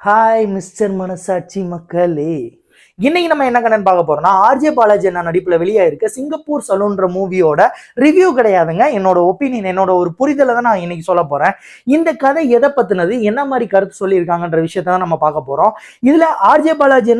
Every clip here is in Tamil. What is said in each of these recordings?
ஹாய் மிஸ்டர் மனசாட்சி மக்களே. இன்னைக்கு நம்ம என்ன கண்ணு பார்க்க போறோம்னா, ஆர்ஜே பாலாஜி என்ன நடிப்புல வெளியாயிருக்க சிங்கப்பூர் சலூன்ற மூவியோட ரிவ்யூ கிடையாதுங்க. என்னோட ஒப்பீனியன், என்னோட ஒரு புரிதலை தான் நான் இன்னைக்கு சொல்ல போறேன். இந்த கதை எதை பத்தினது, என்ன மாதிரி கருத்து சொல்லியிருக்காங்கன்ற விஷயத்த தான் நம்ம பார்க்க போறோம். இதுல ஆர்ஜே பாலாஜி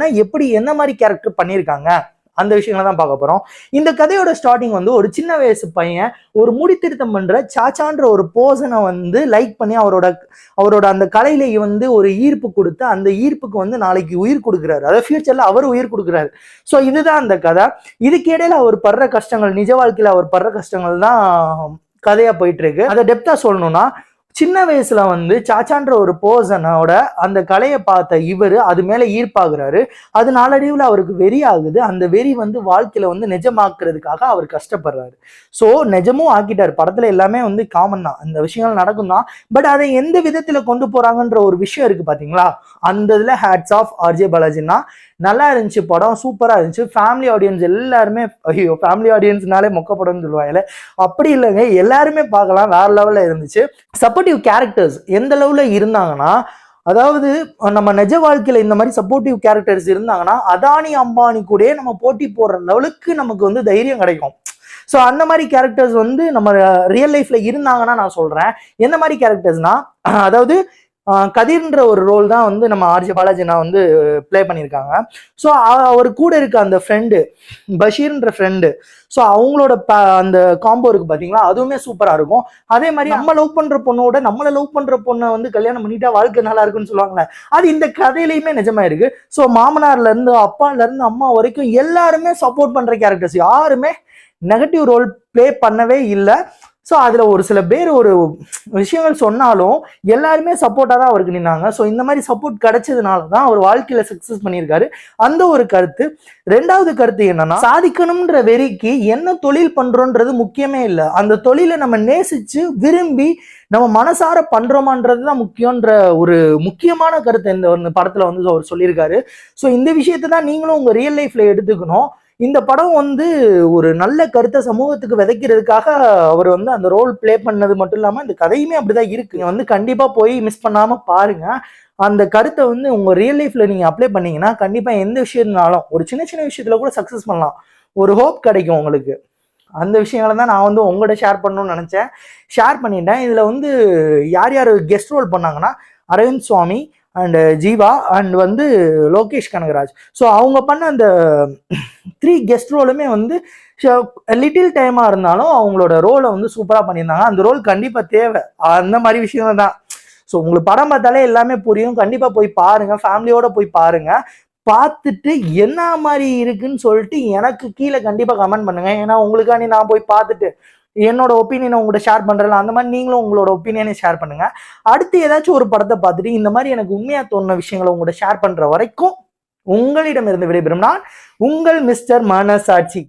என்ன மாதிரி கேரக்டர் பண்ணியிருக்காங்க அந்த விஷயங்களை தான் பார்க்க போறோம். இந்த கதையோட ஸ்டார்டிங் ஒரு சின்ன வயசு பையன் ஒரு முடித்திருத்தம் பண்ற சாச்சான்ற ஒரு போர்சனை லைக் பண்ணி அவரோட அந்த கலையில ஒரு ஈர்ப்பு கொடுத்து அந்த ஈர்ப்புக்கு நாளைக்கு உயிர் கொடுக்குறாரு. அதாவது ஃபியூச்சர்ல அவர் உயிர் கொடுக்குறாரு. ஸோ இதுதான் அந்த கதை. இதுக்கு இடையில அவர் படுற கஷ்டங்கள், நிஜ வாழ்க்கையில அவர் படுற கஷ்டங்கள் தான் கதையா போயிட்டு இருக்கு. அதை டெப்தா சொல்லணும்னா, சின்ன வயசுல சாச்சான்ற ஒரு போர்சனோட அந்த கலையை பார்த்த இவர் அது மேல ஈர்ப்பாகிறாரு. அது நாளடைவில் அவருக்கு வெறி ஆகுது. அந்த வெறி வாழ்க்கையில நிஜமாக்குறதுக்காக அவர் கஷ்டப்படுறாரு. ஸோ நிஜமும் ஆக்கிட்டாரு. படத்துல எல்லாமே காமன் தான், அந்த விஷயங்கள் நடக்கும் தான். பட் அதை எந்த விதத்துல கொண்டு போறாங்கன்ற ஒரு விஷயம் இருக்கு பாத்தீங்களா, அந்த இதுல ஹேட்ஸ் ஆஃப் ஆர்ஜே பாலாஜின்னா. நல்லா இருந்துச்சு, படம் சூப்பரா இருந்துச்சு. ஃபேமிலி ஆடியன்ஸ் எல்லாருமே, ஐயோ ஃபேமிலி ஆடியன்ஸ்னாலே மொக்க படம்னு சொல்லுவாங்கல்ல, அப்படி இல்லைங்க, எல்லாருமே பார்க்கலாம். வேற லெவல்ல இருந்துச்சு. சப்போர்ட்டிவ் கேரக்டர்ஸ் எந்த லெவல்ல இருந்தாங்கன்னா, அதாவது நம்ம நிஜ வாழ்க்கையில இந்த மாதிரி சப்போர்ட்டிவ் கேரக்டர்ஸ் இருந்தாங்கன்னா அதானி அம்பானி கூட நம்ம போட்டி போடுற லெவலுக்கு நமக்கு தைரியம் கிடைக்கும். ஸோ அந்த மாதிரி கேரக்டர்ஸ் நம்ம ரியல் லைஃப்ல இருந்தாங்கன்னா நான் சொல்றேன். எந்த மாதிரி கேரக்டர்ஸ்னா, அதாவது கதிர்ன்ற ஒரு ரோல் தான் நம்ம ஆர்ஜே பாலாஜி பிளே பண்ணியிருக்காங்க. ஸோ அவர் கூட இருக்க அந்த ஃப்ரெண்டு பஷீர்ன்ற ஃப்ரெண்டு, ஸோ அவங்களோட அந்த காம்போ இருக்கு பார்த்தீங்களா, அதுவுமே சூப்பராக இருக்கும். அதே மாதிரி நம்ம லவ் பண்ணுற பொண்ணோட நம்மளை லவ் பண்ணுற பொண்ணை கல்யாணம் பண்ணிட்டா வாழ்க்கை நல்லா இருக்குன்னு சொல்லுவாங்களே, அது இந்த கதையிலையுமே நிஜமா இருக்கு. ஸோ மாமனார்ல இருந்து அப்பால இருந்து அம்மா வரைக்கும் எல்லாருமே சப்போர்ட் பண்ற கேரக்டர்ஸ், யாருமே நெகட்டிவ் ரோல் பிளே பண்ணவே இல்லை. ஸோ அதில் ஒரு சில பேர் ஒரு விஷயங்கள் சொன்னாலும் எல்லாருமே சப்போர்ட்டாக தான் அவருக்கு நின்னாங்க. ஸோ இந்த மாதிரி சப்போர்ட் கிடைச்சதுனால தான் அவர் வாழ்க்கையில சக்ஸஸ் பண்ணியிருக்காரு. அந்த ஒரு கருத்து. ரெண்டாவது கருத்து என்னன்னா, சாதிக்கணும்ன்ற வெறிக்கு என்ன தொழில் பண்றோன்றது முக்கியமே இல்லை. அந்த தொழிலை நம்ம நேசிச்சு விரும்பி நம்ம மனசார பண்றோமான்றது தான் முக்கியன்ற ஒரு முக்கியமான கருத்தை இந்த படத்துல அவர் சொல்லியிருக்காரு. ஸோ இந்த விஷயத்தை தான் நீங்களும் உங்க ரியல் லைஃப்ல எடுத்துக்கணும். இந்த படம் ஒரு நல்ல கருத்தை சமூகத்துக்கு விதைக்கிறதுக்காக அவர் அந்த ரோல் பிளே பண்ணது மட்டும் இல்லாம இந்த கதையுமே அப்படிதான் இருக்கு. கண்டிப்பா போய் மிஸ் பண்ணாம பாருங்க. அந்த கருத்தை உங்க ரியல் லைஃப்ல நீங்க அப்ளை பண்ணீங்கன்னா கண்டிப்பா எந்த விஷயத்தினாலும் ஒரு சின்ன சின்ன விஷயத்துல கூட சக்சஸ் பண்ணலாம். ஒரு ஹோப் கிடைக்கும் உங்களுக்கு. அந்த விஷயங்களை தான் நான் உங்கள்கிட்ட ஷேர் பண்ணணும்னு நினைச்சேன். ஷேர் பண்ணிட்டேன். இதுல யார் யார் கெஸ்ட் ரோல் பண்ணாங்கன்னா, Arvind Swamy and Jiiva and Lokesh Kanagaraj. So அவங்க பண்ண அந்த 3 கெஸ்ட் ரோலுமே லிட்டில் டைமா இருந்தாலும் அவங்களோட ரோலை சூப்பரா பண்ணியிருந்தாங்க. அந்த ரோல் கண்டிப்பா தேவை. அந்த மாதிரி விஷயம் தான். ஸோ உங்களுக்கு படம் பார்த்தாலே எல்லாமே புரியும். கண்டிப்பா போய் பாருங்க, ஃபேமிலியோட போய் பாருங்க. பார்த்துட்டு என்ன மாதிரி இருக்குன்னு சொல்லிட்டு எனக்கு கீழே கண்டிப்பா கமெண்ட் பண்ணுங்க. ஏன்னா உங்களுக்காண்டி நான் போய் பார்த்துட்டு என்னோட ஒப்பீனியனை உங்கள்கிட்ட ஷேர் பண்றேன். அந்த மாதிரி நீங்களும் உங்களோட ஒப்பீனியனை ஷேர் பண்ணுங்க. அடுத்து ஏதாச்சும் ஒரு படத்தை பார்த்துட்டு இந்த மாதிரி எனக்கு உண்மையா தோணுன விஷயங்களை உங்கள்கிட்ட ஷேர் பண்ற வரைக்கும் உங்களிடமிருந்து விடைபெறும் நான் உங்கள் மிஸ்டர் மனசாட்சி.